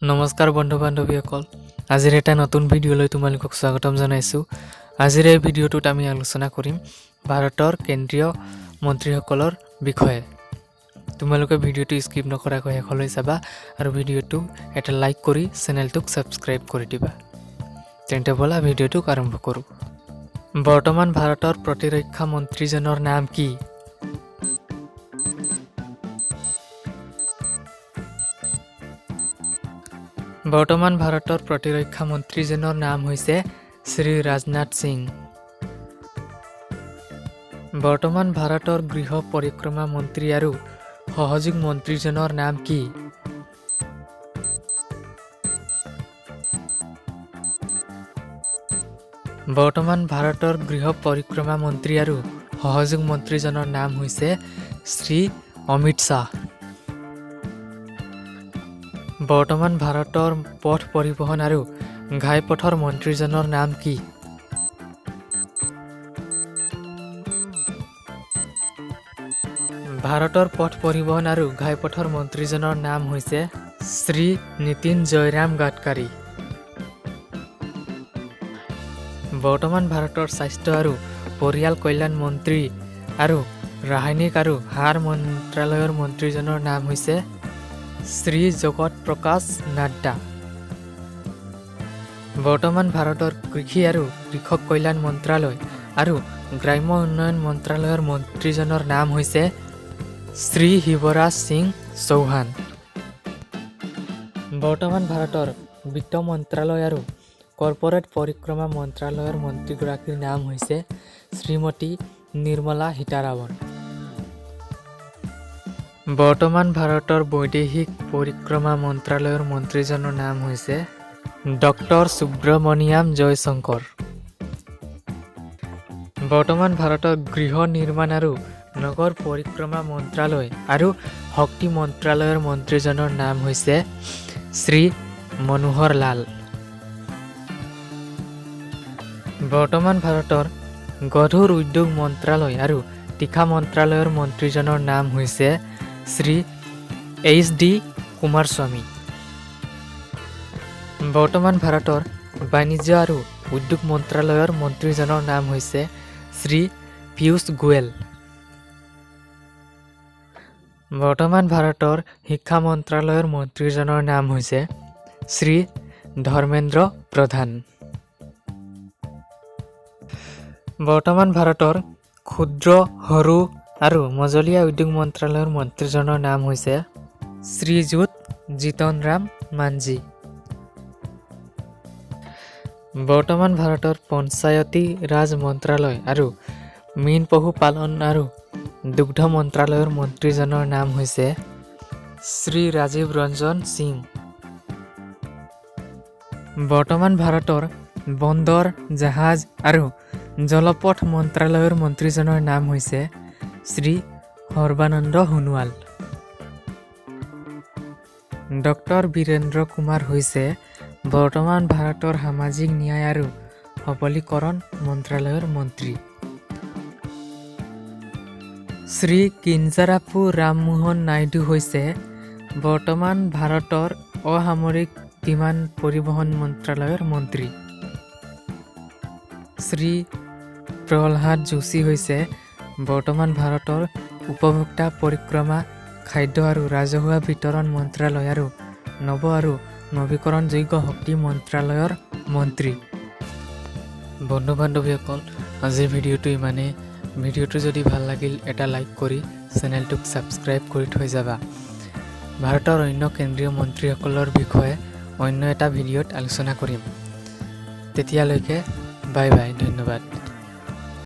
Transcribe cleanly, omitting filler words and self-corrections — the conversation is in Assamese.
নমস্কাৰ বন্ধু বান্ধৱীসকল আজিৰ এটা নতুন ভিডিঅ'লৈ তোমালোকক স্বাগতম জনাইছো আজিৰ এই ভিডিঅ'টোত আমি আলোচনা কৰিম ভাৰতৰ কেন্দ্ৰীয় মন্ত্ৰীসকলৰ বিষয়ে তোমালোকে ভিডিঅ'টো স্কিপ নকৰাকৈ শেষলৈ চাবা আৰু ভিডিঅ'টো এটা লাইক কৰি চেনেলটোক সাবস্ক্ৰাইব কৰি দিবা তেন্তে বলা ভিডিঅ'টো আৰম্ভ কৰো বৰ্তমান ভাৰতৰ প্ৰতিৰক্ষা মন্ত্ৰীজনৰ নাম কি বৰ্তমান ভাৰতৰ প্ৰতিৰক্ষা মন্ত্ৰীজনৰ নাম হৈছে শ্ৰী ৰাজনাথ সিং বৰ্তমান ভাৰতৰ গৃহ পৰিক্ৰমা মন্ত্ৰী আৰু সহযোগ মন্ত্ৰীজনৰ নাম কি বৰ্তমান ভাৰতৰ গৃহ পৰিক্ৰমা মন্ত্ৰী আৰু সহযোগ মন্ত্ৰীজনৰ নাম হৈছে শ্ৰী অমিত শাহ বৰ্তমান ভাৰতৰ পথ পৰিবহণ আৰু ঘাইপথৰ মন্ত্ৰীজনৰ নাম কি ভাৰতৰ পথ পৰিবহণ আৰু ঘাইপথৰ মন্ত্ৰীজনৰ নাম হৈছে শ্ৰী নীতিন জয়ৰাম গাডকাৰী বৰ্তমান ভাৰতৰ স্বাস্থ্য আৰু পৰিয়াল কল্যাণ মন্ত্ৰী আৰু ৰাসায়নিক আৰু সাৰ মন্ত্ৰালয়ৰ মন্ত্ৰীজনৰ নাম হৈছে শ্ৰী জগত প্ৰকাশ নাড্ডা বৰ্তমান ভাৰতৰ কৃষি আৰু কৃষক কল্যাণ মন্ত্ৰালয় আৰু গ্ৰাম্য উন্নয়ন মন্ত্ৰালয়ৰ মন্ত্ৰীজনৰ নাম হৈছে শ্ৰী শিৱৰাজ সিং চৌহান বৰ্তমান ভাৰতৰ বিত্ত মন্ত্ৰালয় আৰু কৰ্পৰেট পৰিক্ৰমা মন্ত্ৰালয়ৰ মন্ত্ৰীগৰাকীৰ নাম হৈছে শ্ৰীমতী নিৰ্মলা সীতাৰামন বৰ্তমান ভাৰতৰ বৈদেশিক পৰিক্ৰমা মন্ত্ৰালয়ৰ মন্ত্ৰীজনৰ নাম হৈছে ডক্টৰ সুব্ৰমণিয়াম জয়শংকৰ বৰ্তমান ভাৰতৰ গৃহ নিৰ্মাণ আৰু নগৰ পৰিক্ৰমা মন্ত্ৰালয় আৰু শক্তি মন্ত্ৰালয়ৰ মন্ত্ৰীজনৰ নাম হৈছে শ্ৰী মনোহৰ লাল বৰ্তমান ভাৰতৰ গধুৰ উদ্যোগ মন্ত্ৰালয় আৰু তীখা মন্ত্ৰালয়ৰ মন্ত্ৰীজনৰ নাম হৈছে শ্ৰী এইচ.ডি. কুমাৰস্বামী বৰ্তমান ভাৰতৰ বাণিজ্য আৰু উদ্যোগ মন্ত্ৰালয়ৰ মন্ত্ৰীজনৰ নাম হৈছে শ্ৰী পীয়ূষ গোৱেল বৰ্তমান ভাৰতৰ শিক্ষা মন্ত্ৰালয়ৰ মন্ত্ৰীজনৰ নাম হৈছে শ্ৰী ধৰ্মেন্দ্ৰ প্ৰধান বৰ্তমান ভাৰতৰ ক্ষুদ্ৰ সৰু আৰু মজলীয়া উদ্যোগ মন্ত্ৰালয়ৰ মন্ত্ৰীজনৰ নাম হৈছে শ্ৰীযুত জিতন ৰাম মাঞ্জী বৰ্তমান ভাৰতৰ পঞ্চায়তী ৰাজ মন্ত্ৰালয় আৰু মীন পশুপালন আৰু দুগ্ধ মন্ত্ৰালয়ৰ মন্ত্ৰীজনৰ নাম হৈছে শ্ৰী ৰাজীৱ ৰঞ্জন সিং বৰ্তমান ভাৰতৰ বন্দৰ জাহাজ আৰু জলপথ মন্ত্ৰালয়ৰ মন্ত্ৰীজনৰ নাম হৈছে শ্ৰী সৰ্বানন্দ সোণোৱাল ডক্টৰ বীৰেন্দ্ৰ কুমাৰ হৈছে বৰ্তমান ভাৰতৰ সামাজিক ন্যায় আৰু সবলীকৰণ মন্ত্ৰালয়ৰ মন্ত্ৰী শ্ৰী কিঞ্জাৰাপু ৰামমোহন নাইডু হৈছে বৰ্তমান ভাৰতৰ অসামৰিক বিমান পৰিবহণ মন্ত্ৰালয়ৰ মন্ত্ৰী শ্ৰী প্ৰহ্লাদ যোশী হৈছে বৰ্তমান ভাৰতৰ উপভোক্তা পৰিক্ৰমা খাদ্য আৰু ৰাজহুৱা বিতৰণ মন্ত্ৰালয় আৰু নৱ আৰু নৱীকৰণযোগ্য শক্তি মন্ত্ৰালয়ৰ মন্ত্ৰী বন্ধু বান্ধৱীসকল আজিৰ ভিডিঅ'টো ইমানেই ভিডিঅ'টো যদি ভাল লাগিল এটা লাইক কৰি চেনেলটোক সাবস্ক্ৰাইব কৰি থৈ যাবা ভাৰতৰ অন্য কেন্দ্ৰীয় মন্ত্ৰীসকলৰ বিষয়ে অন্য এটা ভিডিঅ'ত আলোচনা কৰিম তেতিয়ালৈকে বাই বাই ধন্যবাদ